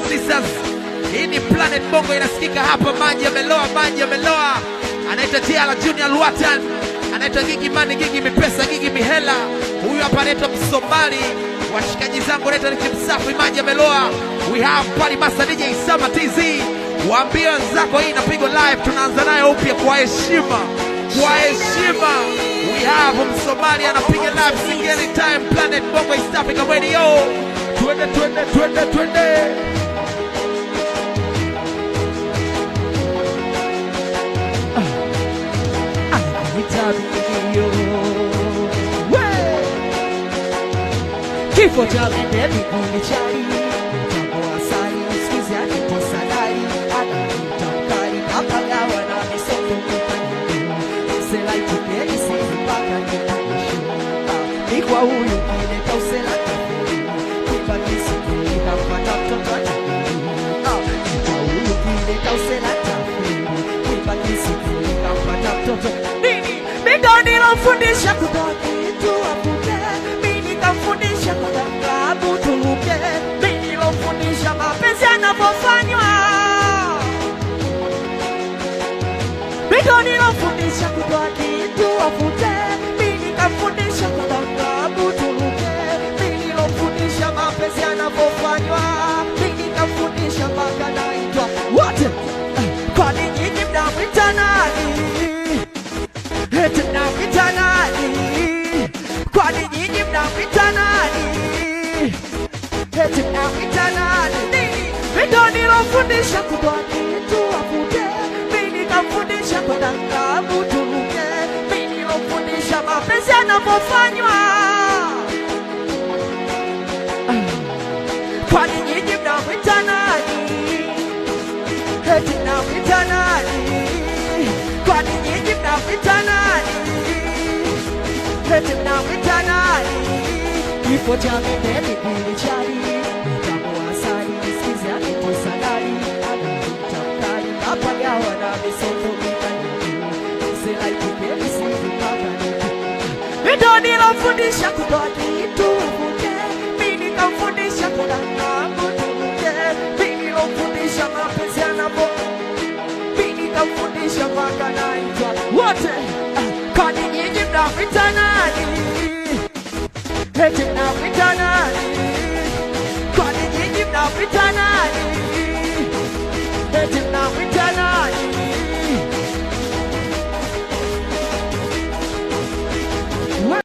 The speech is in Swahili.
Producers. Hii ni Planet Bongo inasikika hapa, maji yameloa. Anaitwa Tiala Junior Luatan, anaitwa Gigi Mani, Gigi Mipesa, Gigi Mihela. Huyu hapa anaitwa Msomali. Washikaji zangu anaitwa ni Kimsafi, maji yameloa. We have Party Master DJ Sama TZ. Waambie wenzako hii inapigwa live, tunaanza nayo upya kwa heshima. We have Msomali anapiga live single time Planet Bongo East Africa Radio. Twende. Kifo cha mende miguuni chali, mtambo wa asali, usikizi akitosa dali, anaita mkali, kapagawa na misoto mkani, msela itikeni sisi mpaka nikumishu. Ni kwa huyu kile kausela kafuri, kipa kisikili kapata mtoto atakuri. Ni kwa huyu kile kausela kafuri, kipa kisikili kapata mtoto. Nini? Mido nilofundisha kutoa kitu apute, mini kamfundisha kutaka butuluke, mini nilofundisha mapenzi yanapofanywa. Mido nilofundisha kutoa kitu apute, mini kamfundisha kutaka butuluke, mini nilofundisha mapenzi yanapofanywa, mini kamfundisha mpaka naitwa wote. Kwani nyinyi mnamwita nani? Eti mnamwita nani? Kwani nyinyi mnamwita nani? Eti mnamwita nani? Mido nilofundisha kutoa kitu apute, mimi kamfundisha kutaka butuluke, mimi nilofundisha mapenzi yanapofanywa. Kwani nyinyi mnamwita nani? Eti mnamwita nani? Kwani nyinyi mnamwita nani? Eti mnamwita nani? Kifo cha mende miguuni chali, mtambo wa asali, usikizi akitosa dali, anaita mkali, kapagawa na misoto mkani, msela itikeni sisi mpaka niku. Mido nilofundisha kutoa kitu apute, mimi kamfundisha kutaka butuluke, mimi nilofundisha mapenzi yanapo, mimi kamfundisha mpaka naitwa wote. Kwani nyinyi mnamwita nani? Eti mnamwita nani? Kwani nyinyi mnamwita nani?